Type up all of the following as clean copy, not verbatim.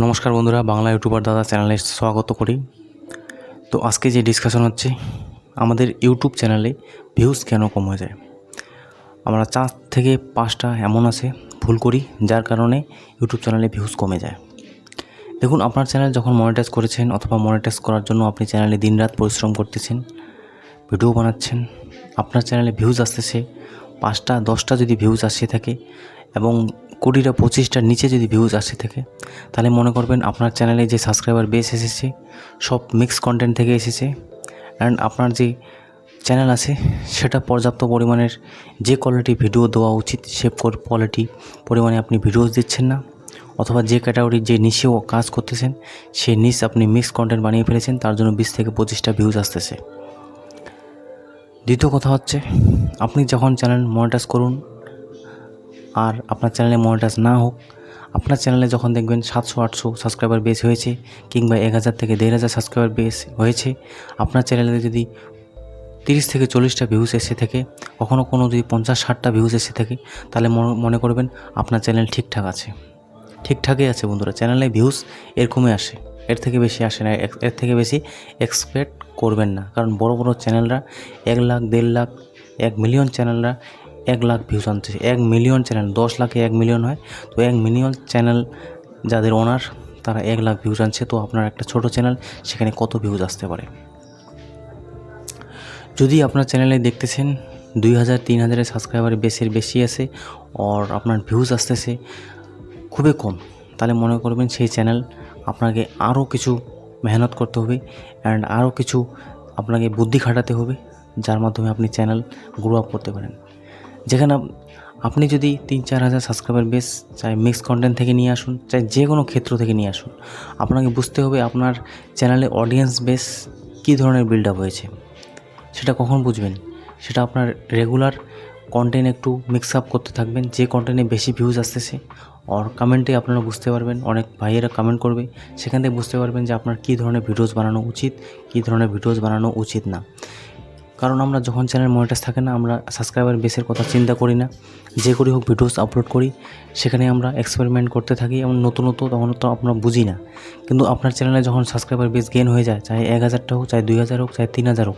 নমস্কার বন্ধুরা, বাংলা ইউটিউবার দাদা চ্যানেলে স্বাগত করি। তো আজকে যে ডিসকাশন হচ্ছে, আমাদের ইউটিউব চ্যানেলে ভিউজ কেন কম হয়ে যায়। আমরা 4 থেকে 5টা এমন আছে ভুল করি যার কারণে ইউটিউব চ্যানেলে ভিউজ কমে যায়। দেখুন, আপনার চ্যানেল যখন মনিটাইজ করেছেন অথবা মনিটাইজ করার জন্য আপনি চ্যানেলে দিনরাত পরিশ্রম করতেছেন, ভিডিও বানাচ্ছেন, আপনার চ্যানেলে ভিউজ আসতেছে 5টা 10টা যদি ভিউজ আসে থাকে এবং 20টা 25টার নিচে যদি ভিউজ আসে থাকে, তাহলে মনে করবেন আপনার চ্যানেলে যে সাবস্ক্রাইবার বেস এসেছে সব মিক্স কন্টেন্ট থেকে এসেছে। অ্যান্ড আপনার যে চ্যানেল আছে সেটা পর্যাপ্ত পরিমাণের যে কোয়ালিটি ভিডিও দেওয়া উচিত সে কোয়ালিটি পরিমাণে আপনি ভিডিওস দিচ্ছেন না, অথবা যে ক্যাটাগরির যে নিশেও কাজ করতেছেন সেই নিশ আপনি মিক্স কন্টেন্ট বানিয়ে ফেলেছেন, তার জন্য 20 থেকে 25টা ভিউজ আসতেছে। দ্বিতীয় কথা হচ্ছে, আপনি যখন চ্যানেল মনিটাইজ করুন আর আপনার চ্যানেলে মনিটাইজ না হোক, আপনার চ্যানেলে যখন দেখবেন 700-800 সাবস্ক্রাইবার বেস হয়েছে কিংবা 1000 থেকে 1500 সাবস্ক্রাইবার বেস হয়েছে, আপনার চ্যানেলে যদি 30 থেকে 40টা ভিউজ এসে থাকে, কখনও কোনো যদি 50-60টা ভিউজ এসে থাকে, তাহলে মনে করবেন আপনার চ্যানেল ঠিকঠাক আছে। ঠিকঠাকই আছে বন্ধুরা, চ্যানেলে ভিউজ এরকমই আসে, এর থেকে বেশি আসে না, এর থেকে বেশি এক্সপেক্ট করবেন না। কারণ বড় বড় চ্যানেলরা 1 লাখ 1.5 লাখ 1 মিলিয়ন চ্যানেলরা 1 লাখ ভিউজ আনতেছে। 1 মিলিয়ন চ্যানেল, 10 লাখে 1 মিলিয়ন হয়, তো 1 মিলিয়ন চ্যানেল যাদের ওনার তারা 1 লাখ ভিউজ আনছে। তো আপনার একটা ছোট চ্যানেল, সেখানে কত ভিউজ আসতে পারে। যদি আপনার চ্যানেলে দেখতেছেন 2000-3000 সাবস্ক্রাইবার বেসের বেশি আছে আর আপনার ভিউজ আসতেছে খুবই কম, তাহলে মনে করবেন সেই চ্যানেল আপনাকে আরও কিছু মেহনত করতে হবে অ্যান্ড আরও কিছু আপনাকে বুদ্ধি খাটাতে হবে, যার মাধ্যমে আপনি চ্যানেল গ্রো আপ করতে পারেন। যেখানে আপনি যদি 3-4 হাজার সাবস্ক্রাইবার বেস, চাই মিক্স কন্টেন্ট থেকে নিয়ে আসুন, চাই যে কোনো ক্ষেত্র থেকে নিয়ে আসুন, আপনাকে বুঝতে হবে আপনার চ্যানেলে অডিয়েন্স বেস কী ধরনের বিল্ড আপ হয়েছে। সেটা কখন বুঝবেন? সেটা আপনার রেগুলার কন্টেন্ট একটু মিক্স আপ করতে থাকবেন, যে কন্টেন্টে বেশি ভিউজ আসতেছে, আর কমেন্টে আপনারা বুঝতে পারবেন, অনেক ভাইয়েরা কমেন্ট করবে, সেখান থেকে বুঝতে পারবেন যে আপনার কী ধরনের ভিডিওস বানানো উচিত, কী ধরনের ভিডিওস বানানো উচিত না। কারণ আমরা যখন চ্যানেল মনিটাইজ থাকে না, আমরা সাবস্ক্রাইবার বেসের কথা চিন্তা করি না, যে করি হোক ভিডিওস আপলোড করি, সেখানে আমরা এক্সপেরিমেন্ট করতে থাকি এবং নতুনত্ব তখন তো আমরা বুঝি না। কিন্তু আপনার চ্যানেলে যখন সাবস্ক্রাইবার বেস গেন হয়ে যায়, চাहे 1000টা হোক, চাहे 2000 হোক, চাहे 3000 হোক,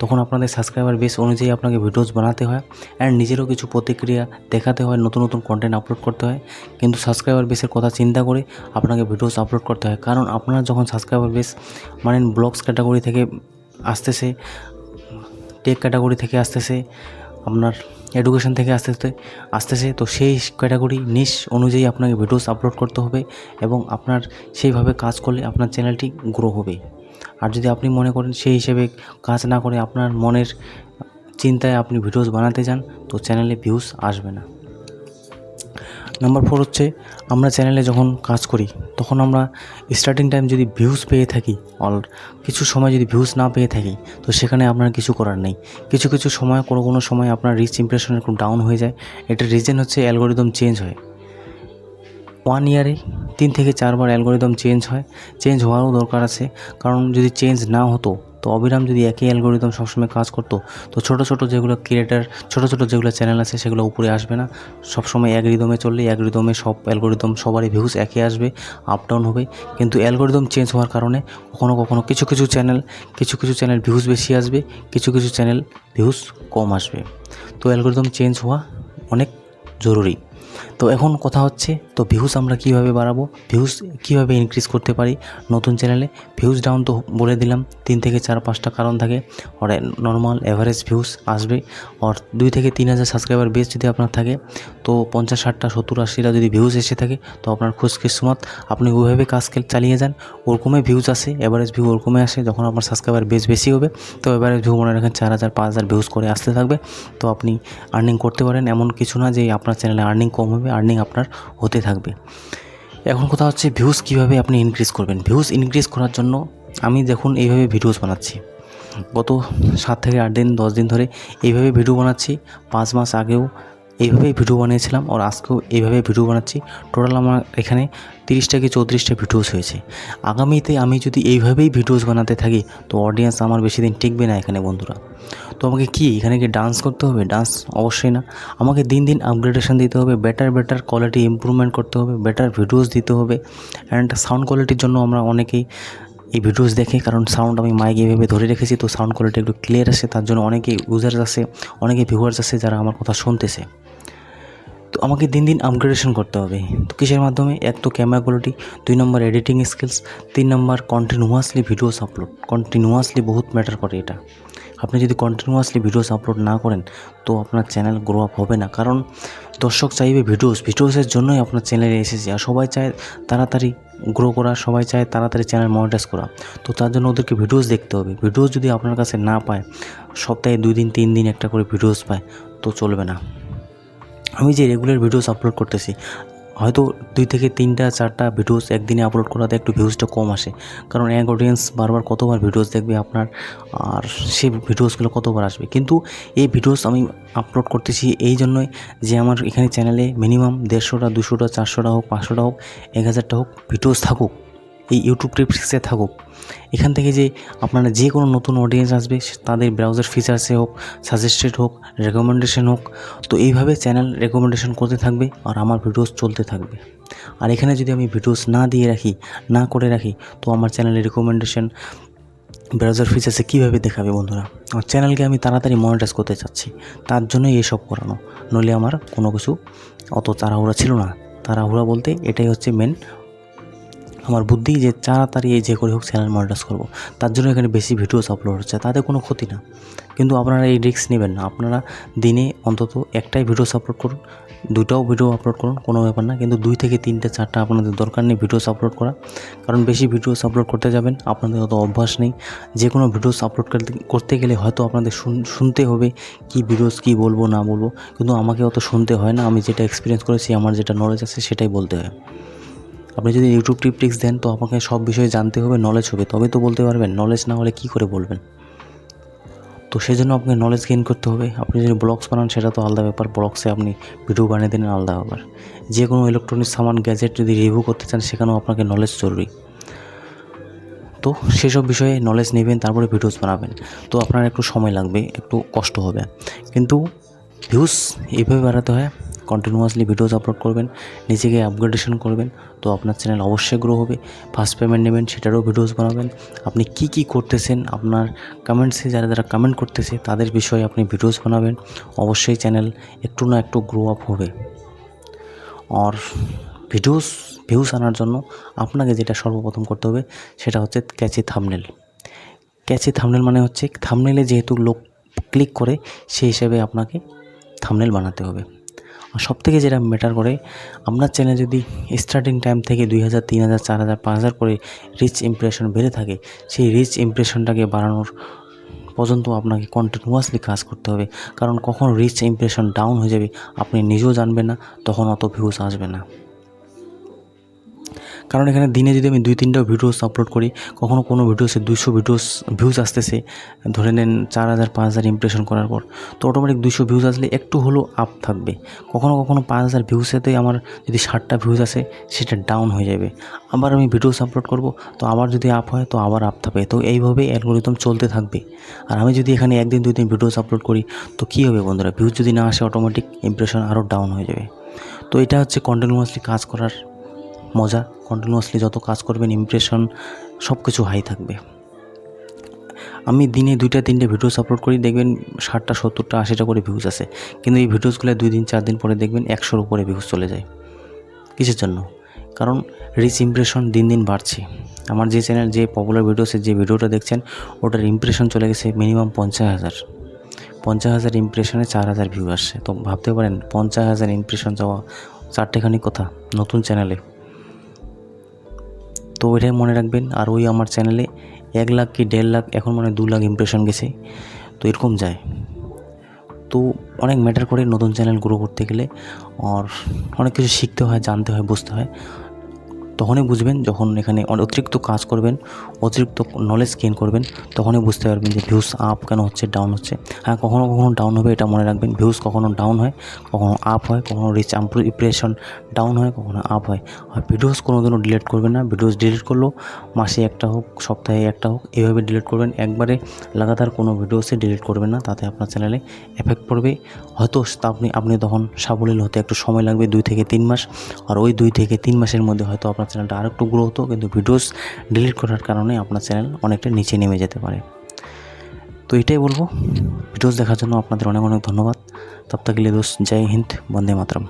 তখন আপনাদের সাবস্ক্রাইবার বেস অনুযায়ী আপনাকে ভিডিওস বানাতে হয় অ্যান্ড নিজেরও কিছু প্রতিক্রিয়া দেখাতে হয়, নতুন নতুন কন্টেন্ট আপলোড করতে হয়। কিন্তু সাবস্ক্রাইবার বেসের কথা চিন্তা করে আপনাকে ভিডিওস আপলোড করতে হয়। কারণ আপনার যখন সাবস্ক্রাইবার বেস মানে ব্লগস ক্যাটাগরি থেকে আসতেছে, টেক ক্যাটাগরি থেকে আসতেছে, আপনার এডুকেশন থেকে আসতেছে, তো সেই ক্যাটাগরি নিশ অনুযায়ী আপনাকে ভিডিওস আপলোড করতে হবে এবং আপনার সেইভাবে কাজ করলে আপনার চ্যানেলটি গ্রো হবে। আর যদি আপনি মনে করেন সেই হিসেবে কাজ না করে আপনার মনের চিন্তায় আপনি ভিডিওস বানাতে যান, তো চ্যানেলে ভিউজ আসবে না। নাম্বার 4 হচ্ছে, আমরা চ্যানেলে যখন কাজ করি তখন আমরা স্টার্টিং টাইম যদি ভিউজ পেয়ে থাকি, কিছু সময় যদি ভিউজ না পেয়ে থাকি, তো সেখানে আপনার কিছু করার নেই। কিছু কিছু সময় কোনো সময় আপনার রিচ ইমপ্রেশন একটু ডাউন হয়ে যায়। এটার রিজন হচ্ছে অ্যালগোরিদম চেঞ্জ হয়। 1 ইয়ারে 3 থেকে 4 বার অ্যালগোরিদম চেঞ্জ হয়। চেঞ্জ হওয়ারও দরকার আছে, কারণ যদি চেঞ্জ না হতো, তো অবিরাম যদি একই অ্যালগোরিদম সবসময় কাজ করতো, তো ছোটো ছোটো যেগুলো ক্রিয়েটার, ছোটো ছোটো যেগুলো চ্যানেল আছে সেগুলো উপরে আসবে না। সবসময় এক রিদমে চললে এক রিদমে সব অ্যালগোরিদম সবারই ভিউজ একই আসবে, আপ ডাউন হবে। কিন্তু অ্যালগোরিদম চেঞ্জ হওয়ার কারণে কখনো কিছু চ্যানেল ভিউজ বেশি আসবে, কিছু চ্যানেল ভিউজ কম আসবে। তো অ্যালগোরিদম চেঞ্জ হওয়া অনেক জরুরি। তো এখন কথা হচ্ছে, তো ভিউজ আমরা কীভাবে বাড়াবো, ভিউজ কীভাবে ইনক্রিজ করতে পারি নতুন চ্যানেলে। ভিউজ ডাউন তো বলে দিলাম, 3 থেকে 4-5টা কারণ থাকে। আর নর্মাল অ্যাভারেজ ভিউজ আসবে, আর 2 থেকে 3 হাজার সাবস্ক্রাইবার বেস যদি আপনার থাকে, তো 50, 60, 70, 80টা যদি ভিউজ এসে থাকে, তো আপনার খুশকিসমত, আপনি ওইভাবে কাজ চালিয়ে যান। ওরকমই ভিউজ আসে, অ্যাভারেজ ভিউ ওরকমই আসে। যখন আপনার সাবস্ক্রাইবার বেস বেশি হবে, তো অ্যাভারেজ ভিউ মনে রাখেন 4000, 5000 ভিউজ করে আসতে থাকবে। তো আপনি আর্নিং করতে পারেন, এমন কিছু না যে আপনার চ্যানেলে আর্নিং কম হবে, আর্নিং আপনার হতে থাকবে। এখন কথা হচ্ছে, ভিউজ কীভাবে আপনি ইনক্রিজ করবেন। ভিউজ ইনক্রিজ করার জন্য আমি দেখুন এইভাবে ভিডিওস বানাচ্ছি, গত 7 থেকে 8 দিন 10 দিন ধরে এইভাবে ভিডিও বানাচ্ছি। 5 মাস আগেও এইভাবেই ভিডিও বানিয়েছিলাম আর আজকেও এইভাবে ভিডিও বানাচ্ছি। টোটাল আমার এখানে 30টা কি 34টা ভিডিওস হয়েছে। আগামীতে আমি যদি এইভাবেই ভিডিওস বানাতে থাকি তো অডিয়েন্স আমার বেশি দিন টিকবে না এখানে বন্ধুরা। তো আমাকে কি এখানে কি ডান্স করতে হবে? ডান্স অবশ্যই না। আমাকে দিন দিন আপগ্রেডেশন দিতে হবে, বেটার কোয়ালিটি ইমপ্রুভমেন্ট করতে হবে, বেটার ভিডিওস দিতে হবে। অ্যান্ড সাউন্ড কোয়ালিটির জন্য আমরা অনেকেই এই ভিডিওস দেখে, কারণ সাউন্ড আমি মাইক এইভাবে ধরে রেখেছি তো সাউন্ড কোয়ালিটি একটু ক্লিয়ার আসে, তার জন্য অনেকেই ইউজার্স আছে, অনেকে ভিউয়ার্স আছে যারা আমার কথা শুনতেছে। তো আমাকে দিন দিন আপগ্রেডেশন করতে হবে। তো কিসের মাধ্যমে? এক তো ক্যামেরা কোয়ালিটি, 2 নম্বর এডিটিং স্কিলস, 3 নম্বর কন্টিনিউয়াসলি ভিডিওস আপলোড। কন্টিনিউয়াসলি বহুত ম্যাটার করে এটা। আপনি যদি কন্টিনিউয়াসলি ভিডিওস আপলোড না করেন তো আপনার চ্যানেল গ্রো আপ হবে না, কারণ দর্শক চাইবে ভিডিওসের জন্যই আপনার চ্যানেলে এসেছে। আর সবাই চায় তাড়াতাড়ি গ্রো করা, সবাই চায় তাড়াতাড়ি চ্যানেল মনিটাইজ করা। তো তার জন্য ওদেরকে ভিডিওস দেখতে হবে। ভিডিওস যদি আপনার কাছে না পায়, সপ্তাহে 2 দিন 3 দিন একটা করে ভিডিওস পায় তো চলবে না। আমি যে রেগুলার ভিডিওস আপলোড করতেছি, হয়তো 2 থেকে 3টা 4টা ভিডিওস একদিনে আপলোড করাতে একটু ভিউজটা কম আসে, কারণ এক অডিয়েন্স বারবার কতবার ভিডিওস দেখবে আপনার, আর সেই ভিডিওসগুলো কতবার আসবে। কিন্তু এই ভিডিওস আমি আপলোড করতেছি এই জন্যই যে আমার এখানে চ্যানেলে মিনিমাম 150টা 200টা 400টা হোক 500টা হোক 1000টা হোক ভিডিওস থাকুক, এই ইউটিউব টিপসে থাকুক। এখান থেকে যে আপনারা যে কোনো নতুন অডিয়েন্স আসবে তাদের ব্রাউজার ফিচার্সে হোক, সাজেস্টেড হোক, রেকমেন্ডেশন হোক, তো এইভাবে চ্যানেল রেকমেন্ডেশন করতে থাকবে আর আমার ভিডিওস চলতে থাকবে। আর এখানে যদি আমি ভিডিওস না দিয়ে রাখি, না করে রাখি, তো আমার চ্যানেলের রেকমেন্ডেশন ব্রাউজার ফিচার্সে কীভাবে দেখাবে বন্ধুরা? আমার চ্যানেলকে আমি তাড়াতাড়ি মনিটাইজ করতে চাচ্ছি, তার জন্যই এসব করানো। নইলে আমার কোনো কিছু অত তাড়াহুড়া ছিল না। তাড়াহুড়া বলতে এটাই হচ্ছে মেন আমার বুদ্ধি, যে তাড়াতাড়ি যে করে হোক চ্যানেল মনিটাইজ করবো। তার জন্য এখানে বেশি ভিডিওস আপলোড হচ্ছে, তাতে কোনো ক্ষতি না। কিন্তু আপনারা এই রিস্ক নেবেন না। আপনারা দিনে অন্তত একটাই ভিডিওস আপলোড করুন, 2টাও ভিডিও আপলোড করুন, কোনো ব্যাপার না। কিন্তু 2 থেকে 3টে 4টা আপনাদের দরকার নেই ভিডিওস আপলোড করা, কারণ বেশি ভিডিওস আপলোড করতে যাবেন আপনাদের অত অভ্যাস নেই। যে কোনো ভিডিওস আপলোড করতে গেলে হয়তো আপনাদের শুনতে হবে কি ভিডিওস কী বলবো না বলবো, কিন্তু আমাকে অত শুনতে হয় না। আমি যেটা এক্সপিরিয়েন্স করেছি, আমার যেটা নলেজ আছে সেটাই বলতে হয়। আপনি যদি ইউটিউব টিপস দেন তো আপনাকে সব বিষয়ে জানতে হবে, নলেজ হবে, তবে তো বলতে পারবেন। নলেজ না হলে কী করে বলবেন? তো সেই জন্য আপনাকে নলেজ গেইন করতে হবে। আপনি যদি ব্লগস বানান সেটা তো আলাদা ব্যাপার, ব্লগসে আপনি ভিডিও বানিয়ে দেন আলাদা ব্যাপার। যে কোনো ইলেকট্রনিক্স সামান গ্যাজেট যদি রিভিউ করতে চান সেখানেও আপনাকে নলেজ জরুরি। তো সেসব বিষয়ে নলেজ নেবেন, তারপরে ভিডিওস বানাবেন। তো আপনার একটু সময় লাগবে, একটু কষ্ট হবে, কিন্তু ভিউজ এইভাবে বাড়াতে হয়। কন্টিনিউয়াসলি ভিডিওস আপলোড করবেন, নিজেকে আপগ্রেডেশন করবেন, তো আপনার চ্যানেল অবশ্যই গ্রো হবে। ফার্স্ট পেমেন্ট নেবেন, সেটারও ভিডিওস বানাবেন। আপনি কি করতেছেন, আপনার কমেন্টসে যারা কমেন্ট করতেছে তাদের বিষয়ে আপনি ভিডিওস বানাবেন। অবশ্যই চ্যানেল একটু না একটু গ্রো আপ হবে। আর ভিউজ আনার জন্য আপনাকে যেটা সর্বপ্রথম করতে হবে সেটা হচ্ছে ক্যাচি থাম্বনেল। ক্যাচি থাম্বনেল মানে হচ্ছে থাম্বনেলে যেহেতু লোক ক্লিক করে সেই হিসেবে আপনাকে থাম্বনেল বানাতে হবে। আর সবথেকে যেটা ম্যাটার করে, আপনার চ্যানেল যদি স্টার্টিং টাইম থেকে 2000 3000 4000 5000 করে রিচ ইমপ্রেশন বেড়ে থাকে, সেই রিচ ইমপ্রেশনটাকে বাড়ানোর পর্যন্ত আপনাকে কন্টিনিউয়াসলি কাজ করতে হবে। কারণ কখন রিচ ইমপ্রেশন ডাউন হয়ে যাবে আপনি নিজেও জানবেন না, তখন অত ভিউজ আসবে না। কারণ এখানে দিনে যদি আমি 2-3টা ভিডিওস আপলোড করি, কখনো কোনো ভিডিওসে 200 ভিউজ আসতেছে, ধরে নেন 4000 5000 ইমপ্রেশন করার পর, তো অটোমেটিক 200 ভিউজ আসলে একটু হলেও আপ থাকবে। কখনো 5000 ভিউসেতে আমার যদি 60টা ভিউজ আসে সেটা ডাউন হয়ে যাবে। আবার আমি ভিডিওস আপলোড করব, তো আবার যদি আপ হয় তো আবার আপ থাকবে। তো এইভাবে অ্যালগরিদম চলতে থাকবে। আর আমি যদি এখানে একদিন 2 দিন ভিডিওস আপলোড করি তো কী হবে বন্ধুরা? ভিউজ যদি না আসে অটোমেটিক ইমপ্রেশন আরও ডাউন হয়ে যাবে। তো এটা হচ্ছে কন্টিনিউয়াসলি কাজ করার মজা। কন্টিনিউয়াসলি যত কাজ করবেন ইমপ্রেশন সব কিছু হাই থাকবে। আমি দিনে 2টা 3টে ভিডিওস আপলোড করি, দেখবেন 60টা 70টা 80টা করে ভিউজ আসে, কিন্তু এই ভিডিওসগুলো 2 দিন 4 দিন পরে দেখবেন 100-র উপরে ভিউজ চলে যায়। কিসের জন্য? কারণ রিচ ইমপ্রেশন দিন দিন বাড়ছে। আমার যে চ্যানেল, যে পপুলার ভিডিওসে যে ভিডিওটা দেখছেন ওটার ইমপ্রেশন চলে গেছে মিনিমাম 50,000 ইমপ্রেশনে 4000 ভিউ আসছে। তো ভাবতে পারেন 50,000 ইমপ্রেশন যাওয়া চারটেখানি কথা নতুন চ্যানেলে। তো ওইটাই মনে রাখবেন। আর ওই আমার চ্যানেলে 1 লাখ কি 1.5 লাখ, এখন মনে হয় 2 লাখ ইমপ্রেশন গেছে, তো এরকম যায়। তো অনেক ম্যাটার করে নতুন চ্যানেল গ্রো করতে গেলে, আর অনেক কিছু শিখতে হয়, জানতে হয়, বুঝতে হয়। তখনই বুঝবেন যখন এখানে অতিরিক্ত কাজ করবেন, অতিরিক্ত নলেজ গেইন করবেন, তখনই বুঝতে পারবেন যে ভিউজ আপ কেন হচ্ছে, ডাউন হচ্ছে। হ্যাঁ, কখনও কখনও ডাউন হবে, এটা মনে রাখবেন। ভিউজ কখনও ডাউন হয়, কখনও আপ হয়, কখনও রিচ ইমপ্রেশন ডাউন হয়, কখনও আপ হয়। আর ভিডিওস কোনোদিনও ডিলিট করবেন না। ভিডিওস ডিলিট করলেও মাসে একটা হোক, সপ্তাহে একটা হোক, এভাবে ডিলিট করবেন। একবারে লাগাতার কোনো ভিডিওসই ডিলিট করবেন না, তাতে আপনার চ্যানেলে এফেক্ট পড়বে। হয়তো আপনি তখন সাবলীল হতে একটু সময় লাগবে, 2 থেকে 3 মাস। আর ওই 2 থেকে 3 মাসের মধ্যে হয়তো আপনার চ্যানেলটা আরেকটু গ্রো হতো, কিন্তু ভিডিওস ডিলিট করার কারণে আপনার চ্যানেল অনেকটা নিচে নেমে যেতে পারে। তো এটাই বলবো। ভিডিওস দেখার জন্য আপনাদের অনেক অনেক ধন্যবাদ। তব তক के लिए दोस्त, जय हिंद, वंदे मातरम।